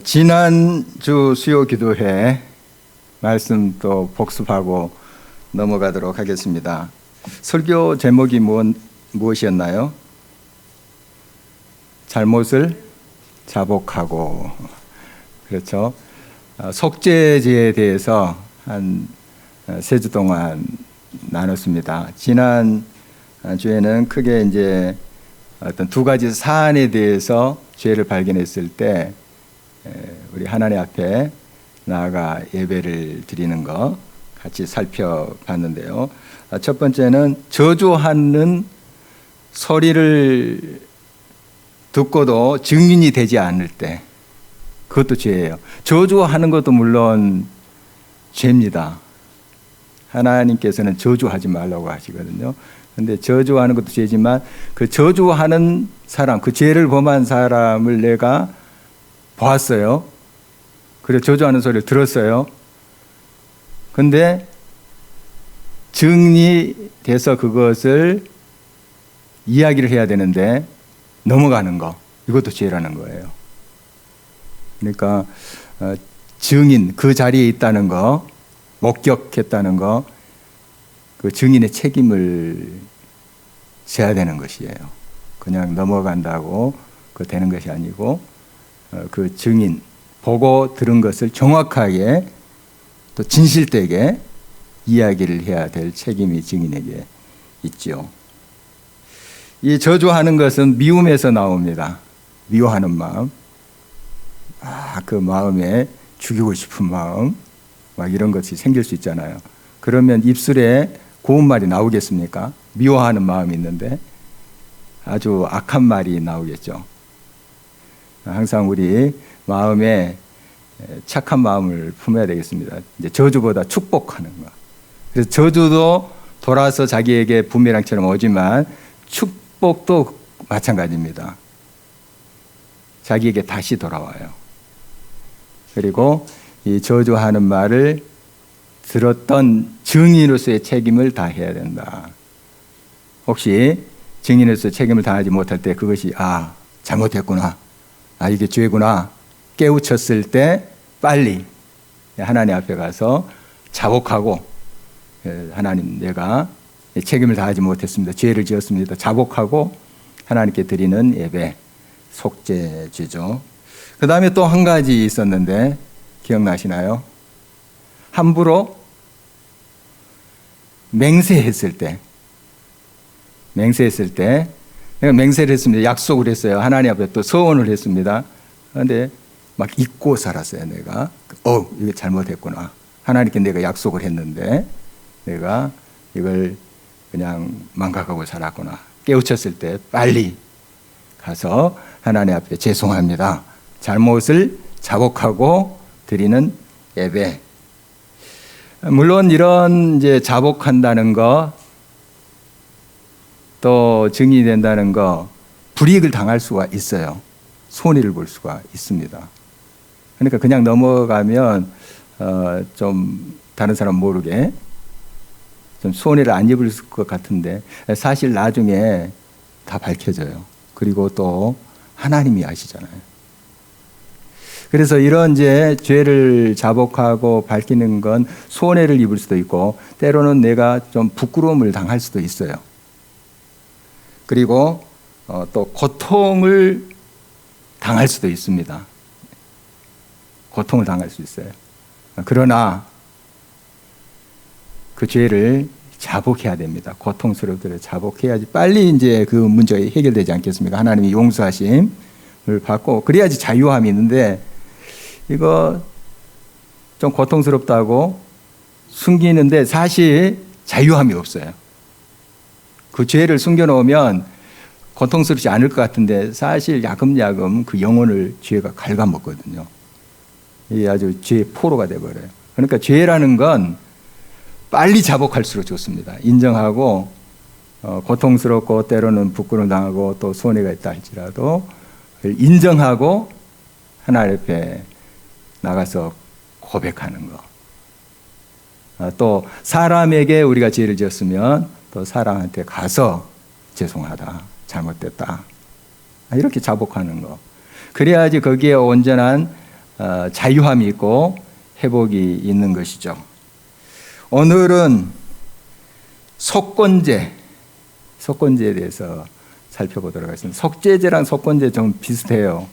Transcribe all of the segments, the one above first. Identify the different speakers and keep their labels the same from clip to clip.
Speaker 1: 지난주 수요 기도회 말씀 또 복습하고 넘어가도록 하겠습니다. 설교 제목이 무엇이었나요? 잘못을 자복하고. 그렇죠. 속죄제에 대해서 한 3주 동안 나눴습니다. 지난 주에는 크게 이제 어떤 2가지 사안에 대해서 죄를 발견했을 때 우리 하나님 앞에 나아가 예배를 드리는 거 같이 살펴봤는데요. 첫 번째는 저주하는 소리를 듣고도 증인이 되지 않을 때, 그것도 죄예요. 저주하는 것도 물론 죄입니다. 하나님께서는 저주하지 말라고 하시거든요. 그런데 저주하는 것도 죄지만 그 저주하는 사람, 그 죄를 범한 사람을 내가 보았어요. 그래서 저주하는 소리를 들었어요. 근데 증이 돼서 그것을 이야기를 해야 되는데 넘어가는 거, 이것도 죄라는 거예요. 그러니까 증인, 그 자리에 있다는 거, 목격했다는 거, 그 증인의 책임을 져야 되는 것이에요. 그냥 넘어간다고 그 되는 것이 아니고 그 증인, 보고 들은 것을 정확하게 또 진실되게 이야기를 해야 될 책임이 증인에게 있죠. 이 저주하는 것은 미움에서 나옵니다. 미워하는 마음, 그 마음에 죽이고 싶은 마음, 막 이런 것이 생길 수 있잖아요. 그러면 입술에 고운 말이 나오겠습니까? 미워하는 마음이 있는데 아주 악한 말이 나오겠죠. 항상 우리 마음에 착한 마음을 품어야 되겠습니다. 이제 저주보다 축복하는 거. 그래서 저주도 돌아서 자기에게 부메랑처럼 오지만 축복도 마찬가지입니다. 자기에게 다시 돌아와요. 그리고 이 저주하는 말을 들었던 증인으로서의 책임을 다해야 된다. 혹시 증인으로서 책임을 다하지 못할 때 그것이 잘못했구나, 이게 죄구나 깨우쳤을 때 빨리 하나님 앞에 가서 자복하고, 하나님, 내가 책임을 다하지 못했습니다. 죄를 지었습니다. 자복하고 하나님께 드리는 예배, 속죄제죠. 그 다음에 또 한 가지 있었는데 기억나시나요? 함부로 맹세했을 때, 내가 맹세를 했습니다. 약속을 했어요. 하나님 앞에 또 서원을 했습니다. 그런데 막 잊고 살았어요. 내가 이거 잘못했구나. 하나님께 내가 약속을 했는데 내가 이걸 그냥 망각하고 살았구나. 깨우쳤을 때 빨리 가서 하나님 앞에 죄송합니다. 잘못을 자복하고 드리는 예배. 물론 이런 이제 자복한다는 거, 또 증인이 된다는 거, 불이익을 당할 수가 있어요. 손해를 볼 수가 있습니다. 그러니까 그냥 넘어가면 좀 다른 사람 모르게 좀 손해를 안 입을 것 같은데 사실 나중에 다 밝혀져요. 그리고 또 하나님이 아시잖아요. 그래서 이런 이제 죄를 자복하고 밝히는 건 손해를 입을 수도 있고 때로는 내가 좀 부끄러움을 당할 수도 있어요. 그리고 또 고통을 당할 수도 있습니다. 고통을 당할 수 있어요. 그러나 그 죄를 자복해야 됩니다. 고통스럽더라도 자복해야지 빨리 이제 그 문제가 해결되지 않겠습니까? 하나님이 용서하심을 받고 그래야지 자유함이 있는데 이거 좀 고통스럽다고 숨기는데 사실 자유함이 없어요. 그 죄를 숨겨놓으면 고통스럽지 않을 것 같은데 사실 야금야금 그 영혼을 죄가 갉아먹거든요. 이게 아주 죄의 포로가 돼버려요. 그러니까 죄라는 건 빨리 자복할수록 좋습니다. 인정하고 고통스럽고 때로는 부끄러움 당하고 또 손해가 있다 할지라도 인정하고 하나님 앞에 나가서 고백하는 거. 또 사람에게 우리가 죄를 지었으면 또 사람한테 가서 죄송하다, 잘못됐다, 이렇게 자복하는 거. 그래야지 거기에 온전한 자유함이 있고 회복이 있는 것이죠. 오늘은 속건제에 대해서 살펴보도록 하겠습니다. 속죄제랑 속건제 좀 비슷해요.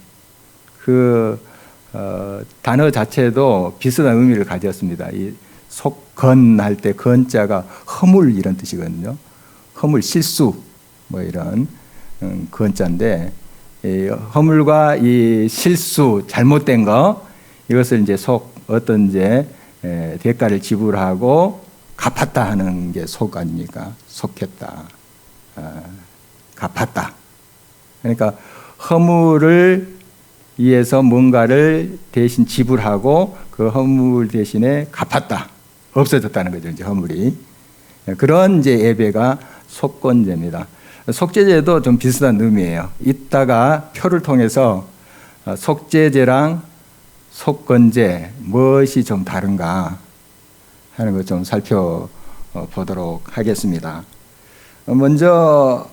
Speaker 1: 단어 자체도 비슷한 의미를 가졌습니다. 이 속건할 때 건자가 허물 이런 뜻이거든요. 허물, 실수 뭐 이런 건자인데, 이 허물과 이 실수, 잘못된 거, 이것을 이제 어떤 이제 대가를 지불하고 갚았다 하는 게 속 아닙니까? 속했다, 갚았다. 그러니까 허물을 위해서 뭔가를 대신 지불하고 그 허물 대신에 갚았다, 없어졌다는 거죠. 이제 허물이. 그런 이제 예배가 속건제입니다. 속죄제도 좀 비슷한 의미예요. 이따가 표를 통해서 속죄제랑 속건제 무엇이 좀 다른가 하는 것 좀 살펴보도록 하겠습니다. 먼저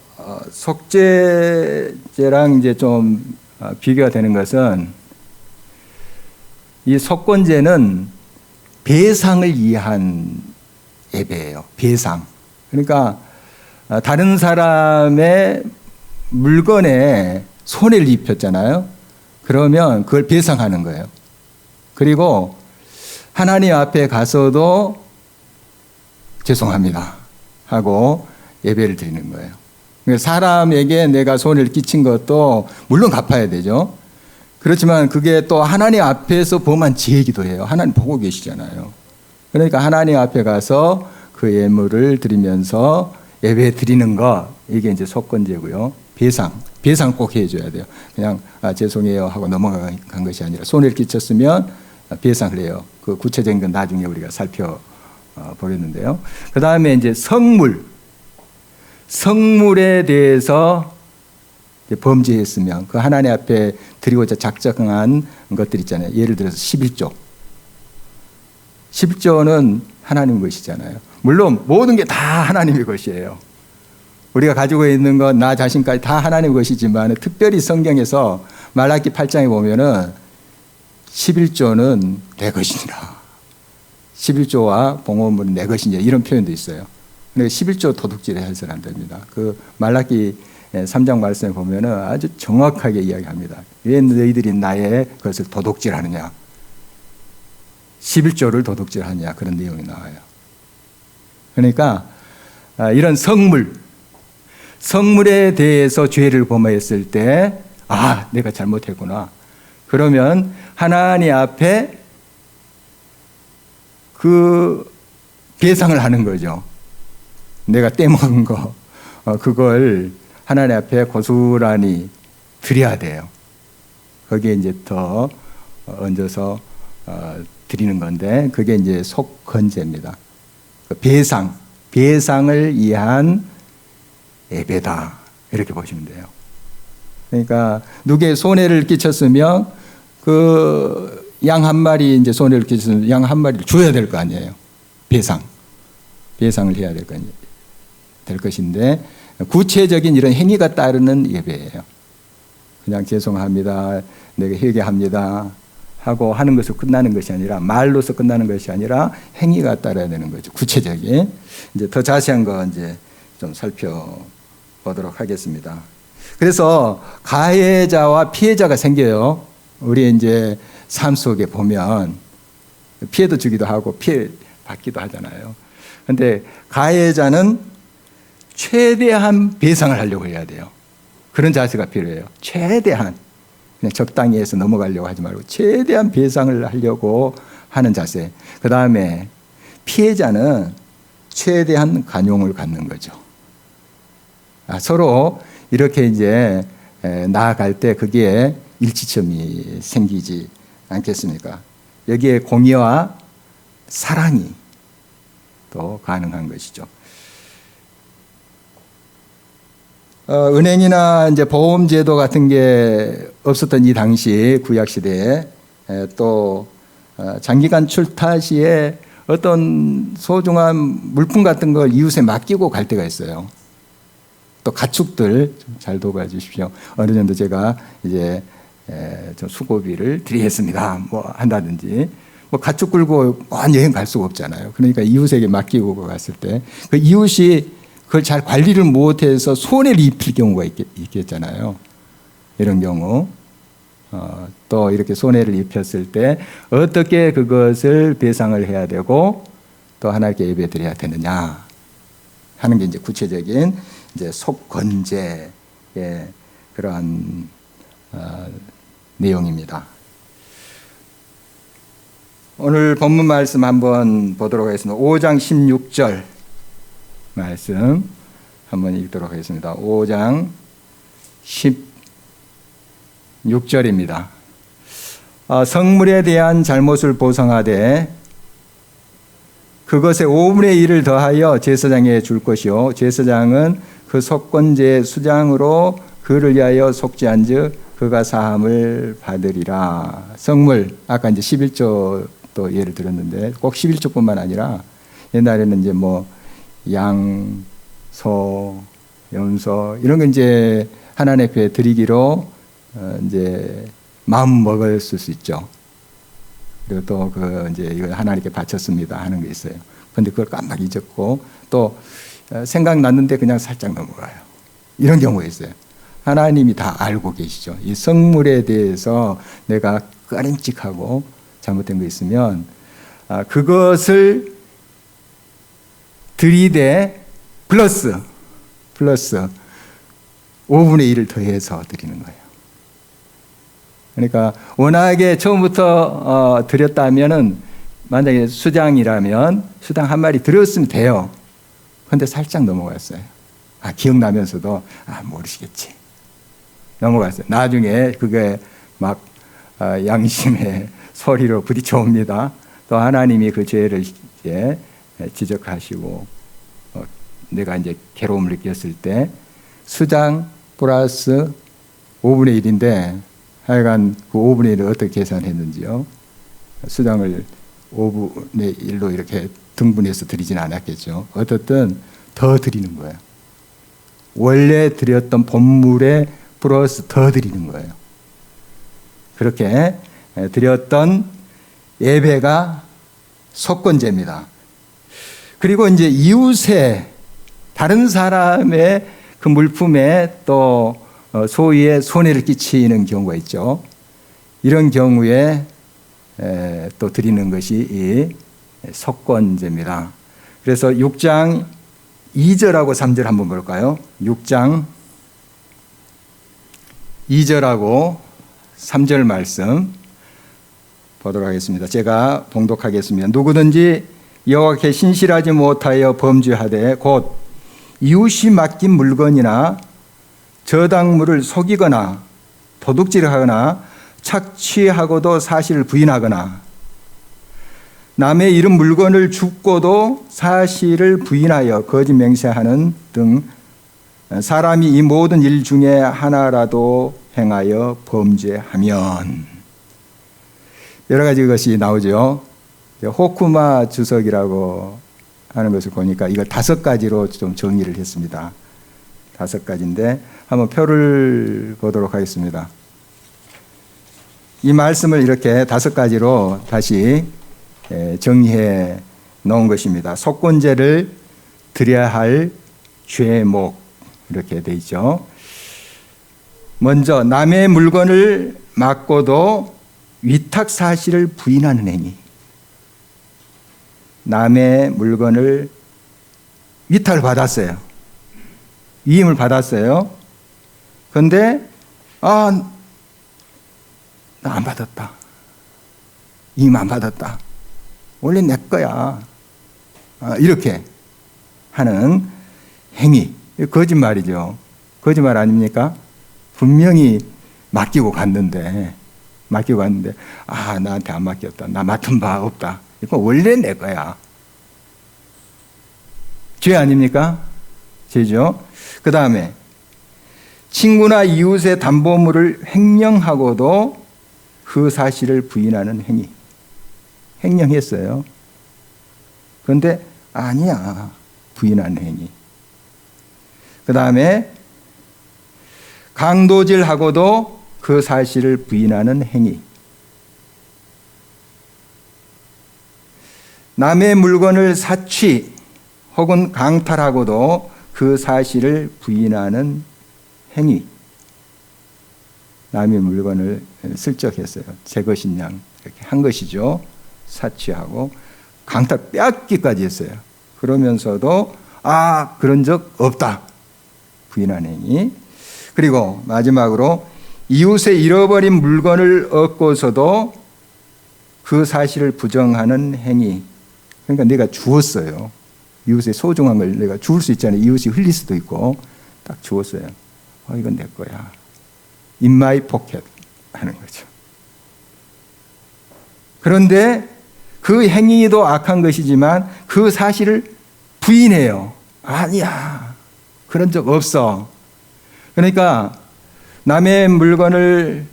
Speaker 1: 속죄제랑 이제 좀 비교가 되는 것은, 이 속건제는 배상을 위한 예배예요. 배상. 그러니까 다른 사람의 물건에 손해를 입혔잖아요. 그러면 그걸 배상하는 거예요. 그리고 하나님 앞에 가서도 죄송합니다 하고 예배를 드리는 거예요. 사람에게 내가 손해를 끼친 것도 물론 갚아야 되죠. 그렇지만 그게 또 하나님 앞에서 범한 죄이기도 해요. 하나님 보고 계시잖아요. 그러니까 하나님 앞에 가서 그 예물을 드리면서 예배 드리는 거, 이게 이제 속건제고요. 배상 꼭 해줘야 돼요. 그냥 죄송해요 하고 넘어간 것이 아니라, 손해를 끼쳤으면 배상을 해요. 그 구체적인 건 나중에 우리가 살펴보겠는데요. 그 다음에 이제 성물에 대해서 범죄했으면 그 하나님 앞에 드리고자 작정한 것들 있잖아요. 예를 들어서 11조. 11조는 하나님 것이잖아요. 물론 모든 게 다 하나님의 것이에요. 우리가 가지고 있는 것, 나 자신까지 다 하나님의 것이지만, 특별히 성경에서 말라기 8장에 보면은 11조는 내 것이니라. 11조와 봉헌물은 내 것이니라. 이런 표현도 있어요. 근데 11조 도둑질에 해서는 안 됩니다. 그 말라기 3장 말씀에 보면은 아주 정확하게 이야기합니다. 왜 너희들이 나의 것을 도둑질하느냐? 11조를 도둑질하느냐? 그런 내용이 나와요. 그러니까 이런 성물에 대해서 죄를 범했을 때, 내가 잘못했구나. 그러면 하나님 앞에 그 배상을 하는 거죠. 내가 떼먹은 거, 그걸 하나님 앞에 고스란히 드려야 돼요. 거기에 이제 더 얹어서 드리는 건데, 그게 이제 속건제입니다. 배상을 위한 예배다, 이렇게 보시면 돼요. 그러니까 누구의 손해를 끼쳤으면 그 양 한 마리 이제 손해를 끼쳤으면 양 한 마리를 줘야 될 거 아니에요. 배상을 해야 될 것인데, 구체적인 이런 행위가 따르는 예배예요. 그냥 죄송합니다, 내가 회개합니다 하고 하는 것으로 끝나는 것이 아니라, 말로서 끝나는 것이 아니라 행위가 따라야 되는 거죠. 구체적인. 이제 더 자세한 거 이제 좀 살펴보도록 하겠습니다. 그래서 가해자와 피해자가 생겨요. 우리 이제 삶 속에 보면 피해도 주기도 하고 피해 받기도 하잖아요. 근데 가해자는 최대한 배상을 하려고 해야 돼요. 그런 자세가 필요해요. 최대한. 그냥 적당히 해서 넘어가려고 하지 말고 최대한 배상을 하려고 하는 자세. 그 다음에 피해자는 최대한 관용을 갖는 거죠. 서로 이렇게 이제 나아갈 때 그게 일치점이 생기지 않겠습니까? 여기에 공의와 사랑이 또 가능한 것이죠. 은행이나 이제 보험제도 같은 게 없었던 이 당시 구약시대에, 또 장기간 출타 시에 어떤 소중한 물품 같은 걸 이웃에 맡기고 갈 때가 있어요. 또 가축들 좀 잘 도와주십시오. 어느 정도 제가 이제 좀 수고비를 드리겠습니다. 뭐 한다든지, 뭐 가축 끌고 먼 여행 갈 수가 없잖아요. 그러니까 이웃에게 맡기고 갔을 때 그 이웃이 그걸 잘 관리를 못해서 손해를 입힐 경우가 있겠잖아요. 이런 경우. 또 이렇게 손해를 입혔을 때 어떻게 그것을 배상을 해야 되고 또 하나님께 예배드려야 되느냐 하는 게 이제 구체적인 이제 속건제의 그러한 내용입니다. 오늘 본문 말씀 한번 보도록 하겠습니다. 5장 16절 말씀 한번 읽도록 하겠습니다. 5장 16절입니다. 성물에 대한 잘못을 보상하되 그것의 5분의 1을 더하여 제사장에게 줄 것이요 제사장은 그 속건제의 수장으로 그를 위하여 속죄한즉 그가 사함을 받으리라. 성물 아까 이제 11조도 예를 들었는데 꼭 11조뿐만 아니라 옛날에는 이제 뭐 양, 소, 염소 이런 거 이제 하나님 앞에 드리기로 이제 마음 먹었을 수 있죠. 그리고 또 그 이제 이걸 하나님께 바쳤습니다 하는 게 있어요. 근데 그걸 깜빡 잊었고 또 생각났는데 그냥 살짝 넘어가요. 이런 경우가 있어요. 하나님이 다 알고 계시죠. 이 성물에 대해서 내가 꺼림칙하고 잘못된 거 있으면 그것을 드리되 플러스 5분의 1을 더해서 드리는 거예요. 그러니까 워낙에 처음부터 드렸다면은 만약에 수장이라면 수당 한 마리 드렸으면 돼요. 그런데 살짝 넘어갔어요. 기억나면서도 모르시겠지. 넘어갔어요. 나중에 그게 막 양심의 소리로 부딪혀옵니다. 또 하나님이 그 죄를 이제 지적하시고 내가 이제 괴로움을 느꼈을 때 수장 플러스 5분의 1인데 하여간 그 5분의 1을 어떻게 계산했는지요. 수장을 5분의 1로 이렇게 등분해서 드리진 않았겠죠. 어떻든 더 드리는 거예요. 원래 드렸던 본물에 플러스 더 드리는 거예요. 그렇게 드렸던 예배가 속건제입니다. 그리고 이제 이웃의 다른 사람의 그 물품에 또 소위에 손해를 끼치는 경우가 있죠. 이런 경우에 또 드리는 것이 이 속건제입니다. 그래서 6장 2절하고 3절 한번 볼까요? 6장 2절하고 3절 말씀 보도록 하겠습니다. 제가 봉독하겠습니다. 누구든지 여호와께 신실하지 못하여 범죄하되 곧 이웃이 맡긴 물건이나 저당물을 속이거나 도둑질하거나 착취하고도 사실을 부인하거나 남의 잃은 물건을 줍고도 사실을 부인하여 거짓 맹세하는 등 사람이 이 모든 일 중에 하나라도 행하여 범죄하면 여러 가지 것이 나오죠. 호쿠마 주석이라고 하는 것을 보니까 이걸 5가지로 좀 정의를 했습니다. 5가지인데 한번 표를 보도록 하겠습니다. 이 말씀을 이렇게 5가지로 다시 정리해 놓은 것입니다. 속건제를 드려야 할 죄목 이렇게 돼 있죠. 먼저 남의 물건을 맡고도 위탁 사실을 부인하는 행위. 남의 물건을 위탁을 받았어요. 위임을 받았어요. 그런데 나 안 받았다. 위임 안 받았다. 원래 내 거야. 이렇게 하는 행위. 거짓말이죠. 거짓말 아닙니까? 분명히 맡기고 갔는데 나한테 안 맡겼다. 나 맡은 바 없다. 이거 원래 내 거야. 죄 아닙니까? 죄죠. 그 다음에 친구나 이웃의 담보물을 횡령하고도 그 사실을 부인하는 행위. 횡령했어요. 그런데 아니야. 부인하는 행위. 그 다음에 강도질하고도 그 사실을 부인하는 행위. 남의 물건을 사취 혹은 강탈하고도 그 사실을 부인하는 행위. 남의 물건을 슬쩍 했어요. 제 것인 양 이렇게 한 것이죠. 사취하고 강탈 빼앗기까지 했어요. 그러면서도 그런 적 없다. 부인하는 행위. 그리고 마지막으로 이웃의 잃어버린 물건을 얻고서도 그 사실을 부정하는 행위. 그러니까 내가 주었어요. 이웃의 소중한 걸 내가 주울 수 있잖아요. 이웃이 흘릴 수도 있고 딱 주었어요. 이건 내 거야. In my pocket 하는 거죠. 그런데 그 행위도 악한 것이지만 그 사실을 부인해요. 아니야. 그런 적 없어. 그러니까 남의 물건을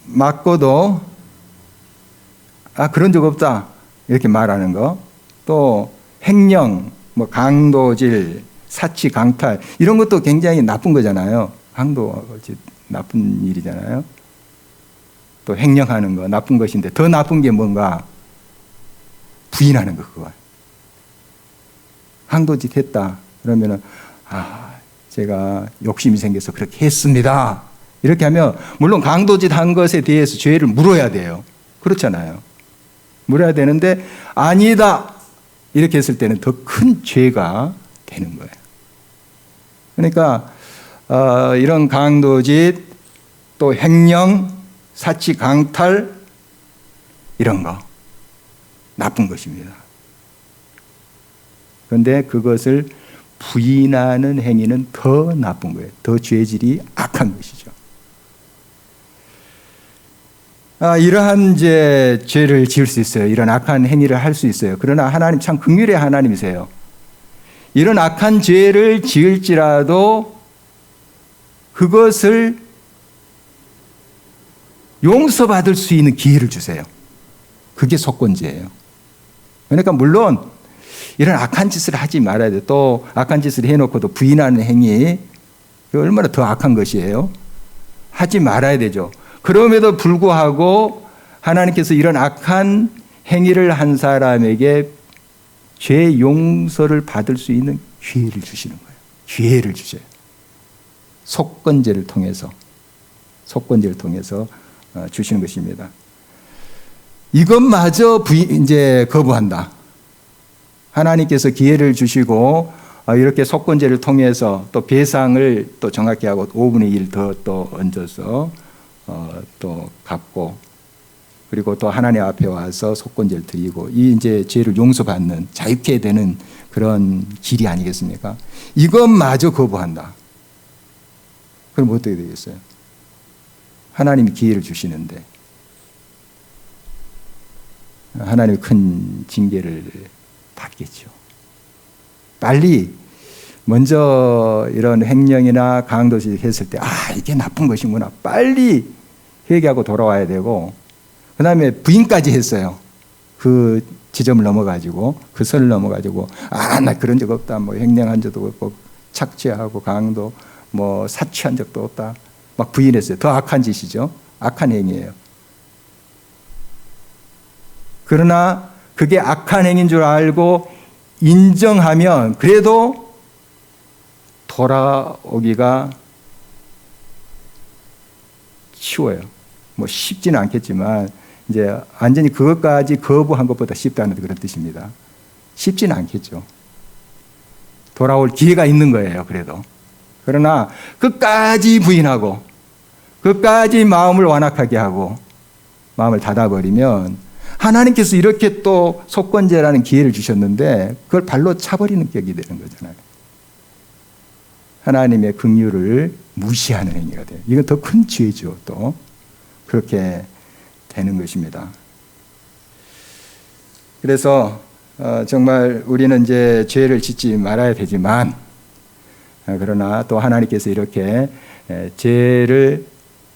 Speaker 1: 맡고도 그런 적 없다. 이렇게 말하는 거. 또 횡령, 강도질, 사치, 강탈 이런 것도 굉장히 나쁜 거잖아요. 강도 나쁜 일이잖아요. 또 횡령하는 거 나쁜 것인데 더 나쁜 게 뭔가 부인하는 거 그거. 강도짓 했다. 그러면은 제가 욕심이 생겨서 그렇게 했습니다. 이렇게 하면 물론 강도짓 한 것에 대해서 죄를 물어야 돼요. 그렇잖아요. 물어야 되는데 아니다. 이렇게 했을 때는 더 큰 죄가 되는 거예요. 그러니까 이런 강도짓 또 횡령, 사치, 강탈 이런 거 나쁜 것입니다. 그런데 그것을 부인하는 행위는 더 나쁜 거예요. 더 죄질이 악한 것이죠. 이러한 죄를 지을 수 있어요. 이런 악한 행위를 할 수 있어요. 그러나 하나님 참 긍휼의 하나님이세요. 이런 악한 죄를 지을지라도 그것을 용서받을 수 있는 기회를 주세요. 그게 속건제예요. 그러니까 물론 이런 악한 짓을 하지 말아야 돼요. 또 악한 짓을 해놓고도 부인하는 행위, 얼마나 더 악한 것이에요. 하지 말아야 되죠. 그럼에도 불구하고 하나님께서 이런 악한 행위를 한 사람에게 죄 용서를 받을 수 있는 기회를 주시는 거예요. 기회를 주셔요. 속건제를 통해서 주시는 것입니다. 이것마저 거부한다. 하나님께서 기회를 주시고 이렇게 속건제를 통해서 또 배상을 또 정확히 하고 5분의 1 더 또 얹어서 또 갚고 그리고 또 하나님 앞에 와서 속건제를 드리고 죄를 용서받는 자유케 되는 그런 길이 아니겠습니까? 이것마저 거부한다. 그럼 어떻게 되겠어요? 하나님이 기회를 주시는데 하나님이 큰 징계를 받겠죠. 빨리 먼저 이런 횡령이나 강도짓 했을 때 이게 나쁜 것이구나. 빨리 회개하고 돌아와야 되고 그 다음에 부인까지 했어요. 그 지점을 넘어가지고 그 선을 넘어가지고 나 그런 적 없다. 횡령한 적도 없고 착취하고 강도 사취한 적도 없다. 막 부인했어요. 더 악한 짓이죠. 악한 행위예요. 그러나 그게 악한 행위인 줄 알고 인정하면 그래도 돌아오기가 쉬워요. 쉽지는 않겠지만 완전히 그것까지 거부한 것보다 쉽다는 그런 뜻입니다. 쉽지는 않겠죠. 돌아올 기회가 있는 거예요. 그래도. 그러나 끝까지 부인하고 끝까지 마음을 완악하게 하고 마음을 닫아버리면 하나님께서 이렇게 또 속건제라는 기회를 주셨는데 그걸 발로 차버리는 격이 되는 거잖아요. 하나님의 긍휼을 무시하는 행위가 돼요. 이건 더 큰 죄죠. 또 그렇게 되는 것입니다. 그래서 정말 우리는 죄를 짓지 말아야 되지만 그러나 또 하나님께서 이렇게 죄를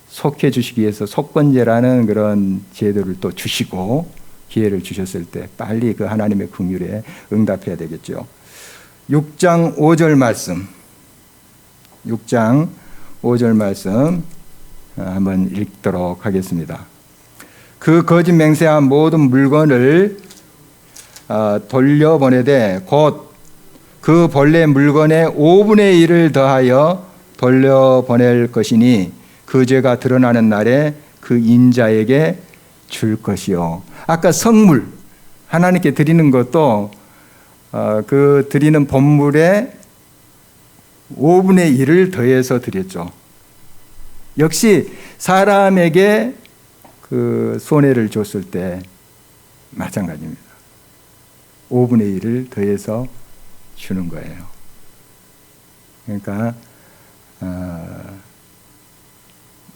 Speaker 1: 속해 주시기 위해서 속건제라는 그런 제도를 또 주시고 기회를 주셨을 때 빨리 그 하나님의 긍휼에 응답해야 되겠죠. 6장 5절 말씀. 6장 5절 말씀 한번 읽도록 하겠습니다. 그 거짓 맹세한 모든 물건을 돌려보내되 곧 그 본래 물건의 5분의 1을 더하여 돌려보낼 것이니 그 죄가 드러나는 날에 그 인자에게 줄 것이요. 아까 성물 하나님께 드리는 것도 그 드리는 본물의 5분의 1을 더해서 드렸죠. 역시 사람에게 그 손해를 줬을 때 마찬가지입니다. 5분의 1을 더해서 주는 거예요. 그러니까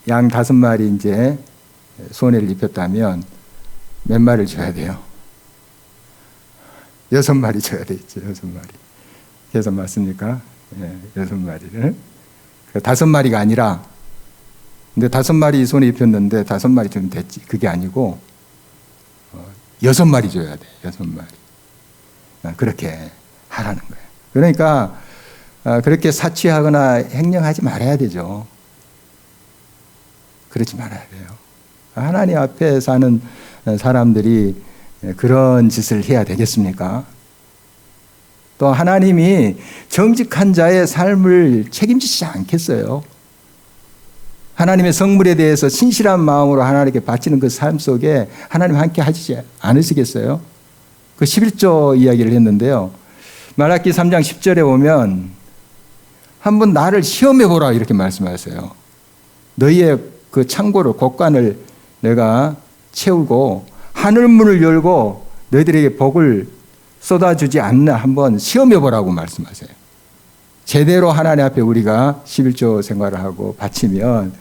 Speaker 1: 양 5마리 이제 손해를 입혔다면 몇 마리를 줘야 돼요? 6마리 줘야 되겠죠. 6마리. 계산 맞습니까? 6마리를. 5마리가 아니라, 근데 5마리 손에 입혔는데 5마리 좀 됐지. 그게 아니고 6마리 줘야 돼. 6마리. 그렇게 하라는 거예요. 그러니까 그렇게 사치하거나 횡령하지 말아야 되죠. 그러지 말아야 돼요. 하나님 앞에 사는 사람들이 그런 짓을 해야 되겠습니까? 또 하나님이 정직한 자의 삶을 책임지지 않겠어요? 하나님의 성물에 대해서 신실한 마음으로 하나님께 바치는 그 삶 속에 하나님 함께 하시지 않으시겠어요? 그 11조 이야기를 했는데요. 말라기 3장 10절에 보면 한번 나를 시험해 보라 이렇게 말씀하세요. 너희의 그 창고를 곳간을 내가 채우고 하늘 문을 열고 너희들에게 복을 쏟아주지 않나 한번 시험해 보라고 말씀하세요. 제대로 하나님 앞에 우리가 11조 생활을 하고 바치면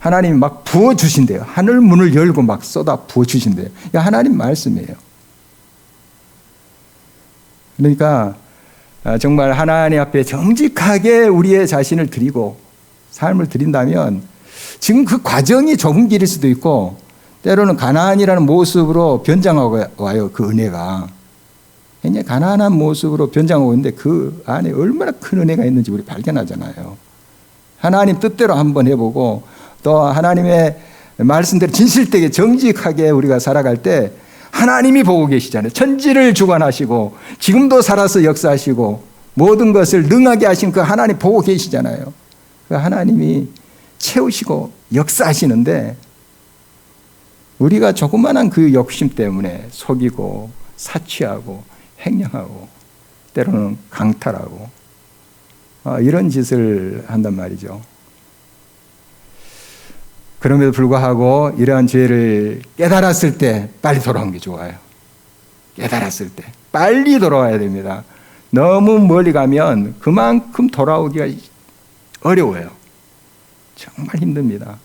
Speaker 1: 하나님이 막 부어주신대요. 하늘 문을 열고 막 쏟아 부어주신대요. 이게 하나님 말씀이에요. 그러니까 정말 하나님 앞에 정직하게 우리의 자신을 드리고 삶을 드린다면 지금 그 과정이 좁은 길일 수도 있고 때로는 가난이라는 모습으로 변장하고 와요. 그 은혜가. 굉장히 가난한 모습으로 변장하고 있는데 그 안에 얼마나 큰 은혜가 있는지 우리 발견하잖아요. 하나님 뜻대로 한번 해보고 또 하나님의 말씀대로 진실되게 정직하게 우리가 살아갈 때 하나님이 보고 계시잖아요. 천지를 주관하시고 지금도 살아서 역사하시고 모든 것을 능하게 하신 그 하나님 보고 계시잖아요. 그 하나님이 채우시고 역사하시는데 우리가 조그마한 그 욕심 때문에 속이고 사치하고 횡령하고 때로는 강탈하고 이런 짓을 한단 말이죠. 그럼에도 불구하고 이러한 죄를 깨달았을 때 빨리 돌아오는 게 좋아요. 깨달았을 때 빨리 돌아와야 됩니다. 너무 멀리 가면 그만큼 돌아오기가 어려워요. 정말 힘듭니다.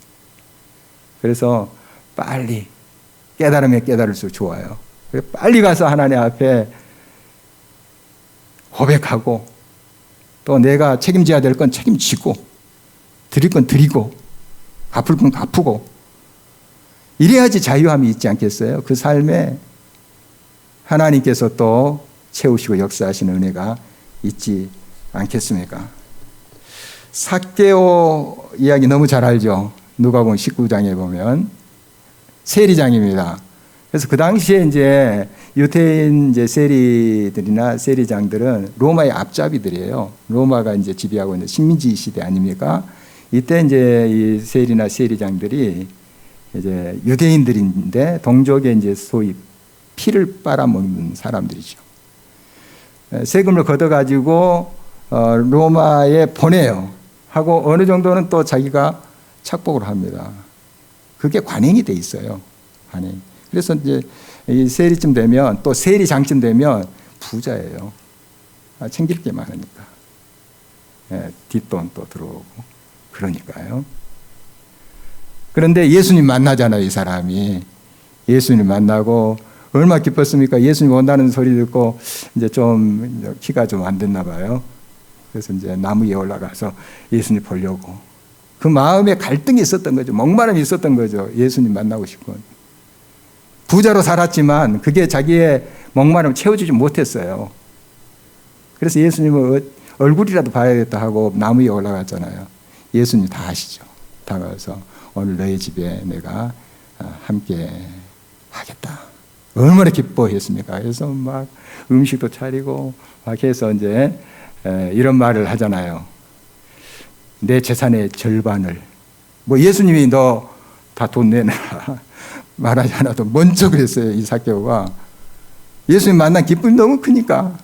Speaker 1: 그래서 빨리 깨달으면 깨달을수록 좋아요. 빨리 가서 하나님 앞에 고백하고 또 내가 책임져야 될 건 책임지고 드릴 건 드리고 갚을 건 갚고 이래야지 자유함이 있지 않겠어요? 그 삶에 하나님께서 또 채우시고 역사하시는 은혜가 있지 않겠습니까? 삭개오 이야기 너무 잘 알죠? 누가복음 19장에 보면 세리장입니다. 그래서 그 당시에 이제 유대인 이제 세리들이나 세리장들은 로마의 앞잡이들이에요. 로마가 이제 지배하고 있는 식민지 시대 아닙니까? 이때 이제 이 세리나 세리장들이 이제 유대인들인데 동족의 이제 소위 피를 빨아먹는 사람들이죠. 세금을 걷어가지고 로마에 보내요. 하고 어느 정도는 또 자기가 착복을 합니다. 그게 관행이 돼 있어요. 관행. 그래서 이제 이 세리쯤 되면 또 세리장쯤 되면 부자예요. 챙길 게 많으니까. 뒷돈 또 들어오고 그러니까요. 그런데 예수님 만나잖아요, 이 사람이. 예수님 만나고 얼마나 기뻤습니까? 예수님 온다는 소리 듣고 이제 좀 키가 좀 안 됐나 봐요. 그래서 이제 나무 위에 올라가서 예수님 보려고. 그 마음에 갈등이 있었던 거죠. 목마름이 있었던 거죠. 예수님 만나고 싶은. 부자로 살았지만 그게 자기의 목마름을 채워주지 못했어요. 그래서 예수님은 얼굴이라도 봐야겠다 하고 나무 위에 올라갔잖아요. 예수님 다 아시죠. 다가와서 오늘 너희 집에 내가 함께 하겠다. 얼마나 기뻐했습니까? 그래서 막 음식도 차리고 막 해서 이제 이런 말을 하잖아요. 내 재산의 절반을, 뭐 예수님이 너 다 돈 내놔라 말하지 않아도 먼저 그랬어요. 이 삭개오가. 예수님 만난 기쁨이 너무 크니까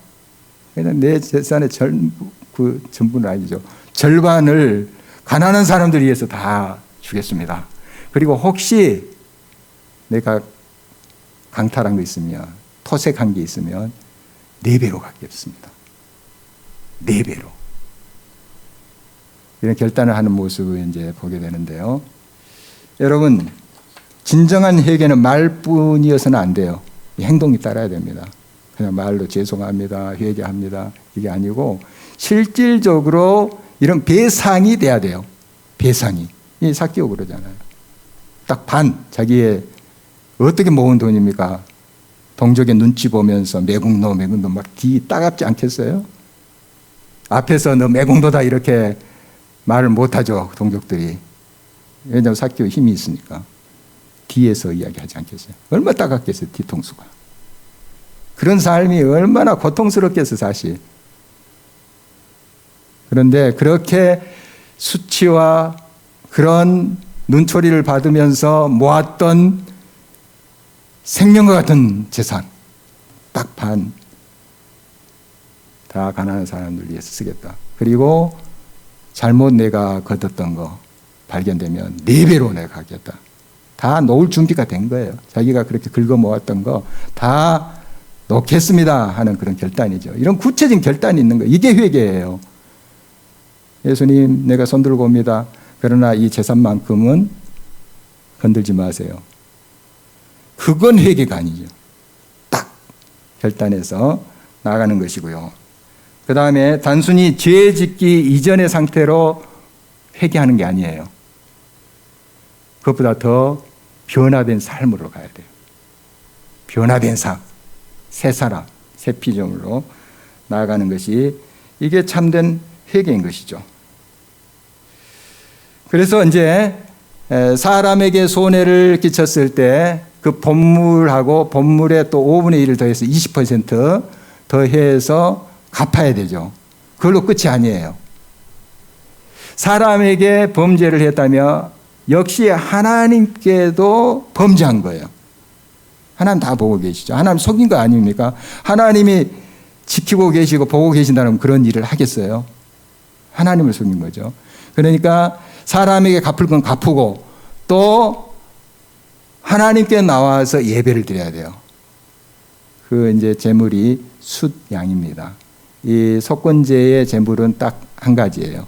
Speaker 1: 그냥 내 재산의 전부는 아니죠. 절반을 가난한 사람들 위해서 다 주겠습니다. 그리고 혹시 내가 강탈한 거 있으면, 토색한 게 있으면 4배로 갚겠습니다. 4배로. 이런 결단을 하는 모습을 이제 보게 되는데요. 여러분, 진정한 회개는 말뿐이어서는 안 돼요. 행동이 따라야 됩니다. 그냥 말로 죄송합니다, 회개합니다, 이게 아니고 실질적으로 이런 배상이 돼야 돼요. 배상이. 이 삭개오 그러잖아요. 딱 반, 자기의 어떻게 모은 돈입니까? 동족의 눈치 보면서 매국노 막 뒤 따갑지 않겠어요? 앞에서 너 매국노다 이렇게 말을 못하죠, 동족들이. 왜냐하면 삭개오 힘이 있으니까. 뒤에서 이야기하지 않겠어요? 얼마나 따갑겠어요, 뒤통수가. 그런 삶이 얼마나 고통스럽겠어요, 사실. 그런데 그렇게 수치와 그런 눈초리를 받으면서 모았던 생명과 같은 재산, 딱 반, 다 가난한 사람들 위해서 쓰겠다. 그리고 잘못 내가 거뒀던 거 발견되면 4배로 내가 갚겠다. 다 놓을 준비가 된 거예요. 자기가 그렇게 긁어 모았던 거 다 놓겠습니다 하는 그런 결단이죠. 이런 구체적인 결단이 있는 거예요. 이게 회개예요. 예수님, 내가 손 들고 옵니다. 그러나 이 재산만큼은 건들지 마세요. 그건 회개가 아니죠. 딱 결단해서 나아가는 것이고요. 그 다음에 단순히 죄 짓기 이전의 상태로 회개하는 게 아니에요. 그것보다 더 변화된 삶으로 가야 돼요. 변화된 삶, 새 사람, 새 피조물로 나아가는 것이 이게 참된 회개인 것이죠. 그래서 이제 사람에게 손해를 끼쳤을 때 그 본물하고 본물에 또 5분의 1을 더해서 20% 더해서 갚아야 되죠. 그걸로 끝이 아니에요. 사람에게 범죄를 했다며 역시 하나님께도 범죄한 거예요. 하나님 다 보고 계시죠. 하나님 속인 거 아닙니까? 하나님이 지키고 계시고 보고 계신다면 그런 일을 하겠어요? 하나님을 속인 거죠. 그러니까 사람에게 갚을 건 갚고 또 하나님께 나와서 예배를 드려야 돼요. 그 이제 제물이 숫양입니다. 이 속건제의 제물은 딱 한 가지예요.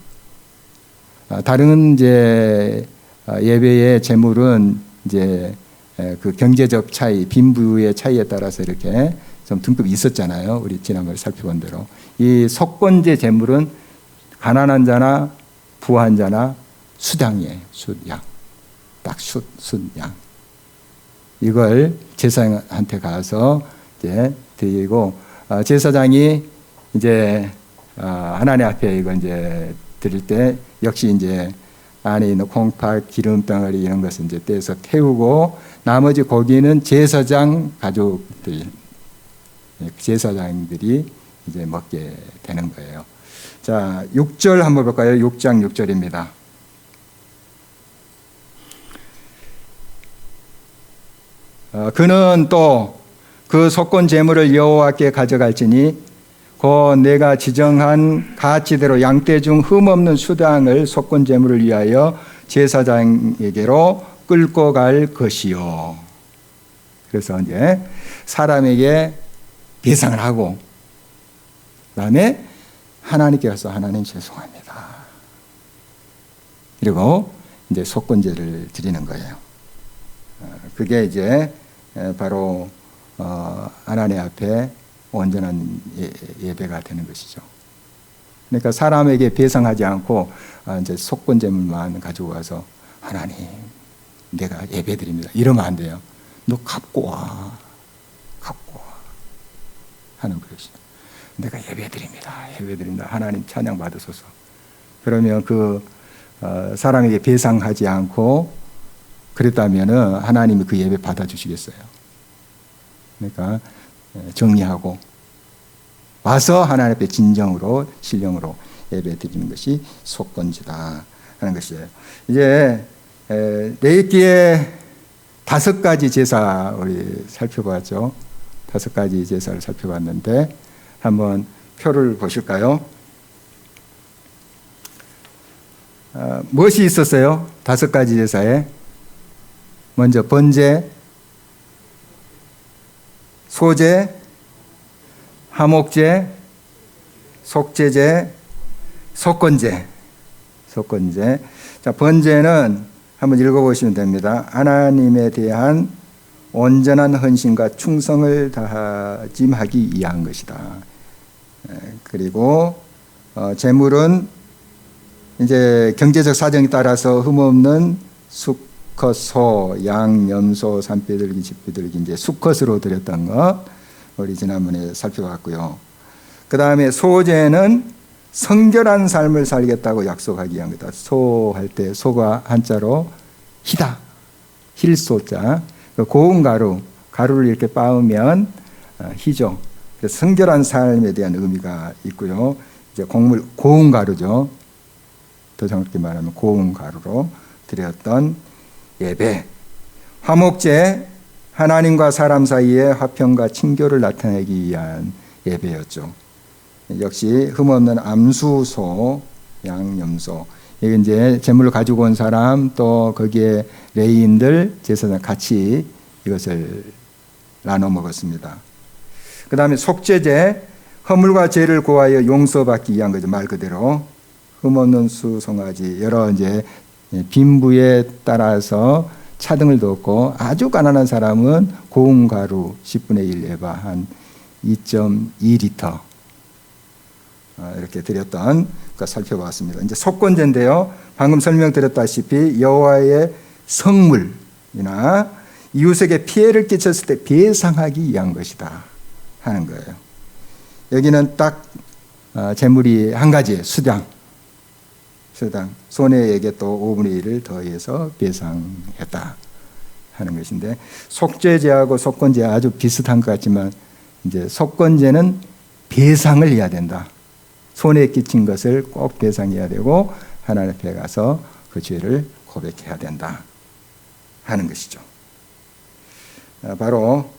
Speaker 1: 다른 이제 예배의 제물은 이제 그 경제적 차이, 빈부의 차이에 따라서 이렇게 좀 등급이 있었잖아요. 우리 지난번에 살펴본 대로. 이 속건제 제물은 가난한 자나 부한 자나 숫양이에요. 숫양. 딱 숫양. 이걸 제사장한테 가서 이제 드리고, 제사장이 이제 하나님 앞에 이거 이제 드릴 때 역시 이제 안에 있는 콩팥, 기름덩어리 이런 것을 이제 떼서 태우고 나머지 고기는 제사장 가족들, 제사장들이 이제 먹게 되는 거예요. 자, 6절 한번 볼까요? 6장 6절입니다. 그는 또 그 속건 제물을 여호와께 가져갈지니 곧 내가 지정한 가치대로 양떼 중 흠없는 수당을 속건 제물을 위하여 제사장에게로 끌고 갈 것이요. 그래서 이제 사람에게 배상을 하고 그다음에 하나님께 가서 하나님 죄송합니다. 그리고 이제 속건제를 드리는 거예요. 그게 이제 바로 하나님 앞에 온전한 예배가 되는 것이죠. 그러니까 사람에게 배상하지 않고 이제 속건제물만 가지고 와서 하나님 내가 예배드립니다. 이러면 안 돼요. 너 갖고 와. 갖고 와. 하는 것이죠. 내가 예배드립니다. 예배드립니다. 하나님 찬양 받으소서. 그러면 그 사람에게 배상하지 않고 그랬다면은 하나님이 그 예배 받아주시겠어요? 그러니까 정리하고 와서 하나님 앞에 진정으로 신령으로 예배 드리는 것이 속건제다 하는 것이에요. 이제 레위기의 5가지 제사 우리 살펴봤죠. 5가지 제사를 살펴봤는데 한번 표를 보실까요? 무엇이 있었어요? 5가지 제사에 먼저 번제, 소제, 화목제, 속제제, 속건제. 자, 번제는 한번 읽어보시면 됩니다. 하나님에 대한 온전한 헌신과 충성을 다짐하기 위한 것이다. 그리고 제물은 이제 경제적 사정에 따라서 흠없는 수컷 소, 양, 염소, 산비둘기, 집비둘기 이제 수컷으로 드렸던 것 우리 지난번에 살펴봤고요. 그 다음에 소제는 성결한 삶을 살겠다고 약속하기 위한 거다. 소할 때 소가 한자로 희다, 힐소자. 고운 가루를 이렇게 빻으면 희죠. 그래서 성결한 삶에 대한 의미가 있고요. 이제 곡물 고운 가루죠. 더 정확히 말하면 고운 가루로 드렸던 예배. 화목제, 하나님과 사람 사이의 화평과 친교를 나타내기 위한 예배였죠. 역시 흠없는 암수소, 양염소. 이게 이제 제물을 가지고 온 사람 또 거기에 레위인들 제사장 같이 이것을 나눠 먹었습니다. 그 다음에 속죄제, 허물과 죄를 고하여 용서받기 위한 거죠. 말 그대로 흠없는 수송아지, 여러 이제 빈부에 따라서 차등을 뒀고 아주 가난한 사람은 고운 가루 10분의 1 에바 한 2.2리터 이렇게 드렸던 거 살펴봤습니다. 이제 속건제인데요. 방금 설명드렸다시피 여호와의 성물이나 이웃에게 피해를 끼쳤을 때 배상하기 위한 것이다 하는 거예요. 여기는 딱 제물이 한 가지 수당. 손해에게 또 5분의 1을 더해서 배상했다 하는 것인데 속죄제하고 속건제 아주 비슷한 것 같지만 이제 속건제는 배상을 해야 된다. 손해 끼친 것을 꼭 배상해야 되고 하나님 앞에 가서 그 죄를 고백해야 된다 하는 것이죠. 바로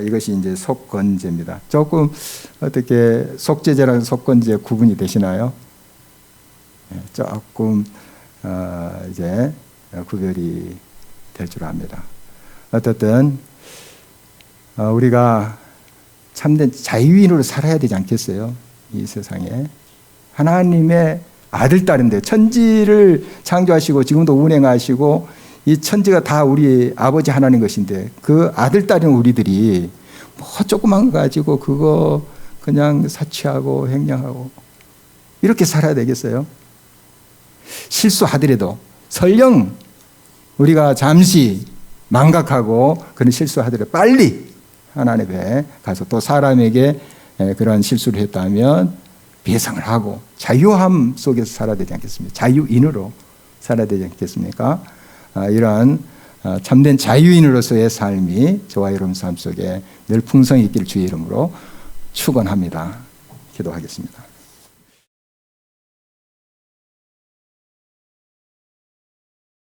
Speaker 1: 이것이 이제 속건제입니다. 조금 어떻게 속죄제랑 속건제 구분이 되시나요? 조금 이제 구별이 될 줄 압니다. 어쨌든 우리가 참된 자유인으로 살아야 되지 않겠어요? 이 세상에 하나님의 아들 딸인데 천지를 창조하시고 지금도 운행하시고 이 천지가 다 우리 아버지 하나님 것인데 그 아들 딸인 우리들이 뭐 조그만 거 가지고 그거 그냥 사치하고 횡령하고 이렇게 살아야 되겠어요? 실수하더라도 설령 우리가 잠시 망각하고 그런 실수하더라도 빨리 하나님 앞에 가서 또 사람에게 그런 실수를 했다면 배상을 하고 자유함 속에서 살아야 되지 않겠습니까? 자유인으로 살아야 되지 않겠습니까? 이러한 참된 자유인으로서의 삶이 저와 여러분 삶 속에 늘 풍성히 있기를 주의 이름으로 축원합니다. 기도하겠습니다.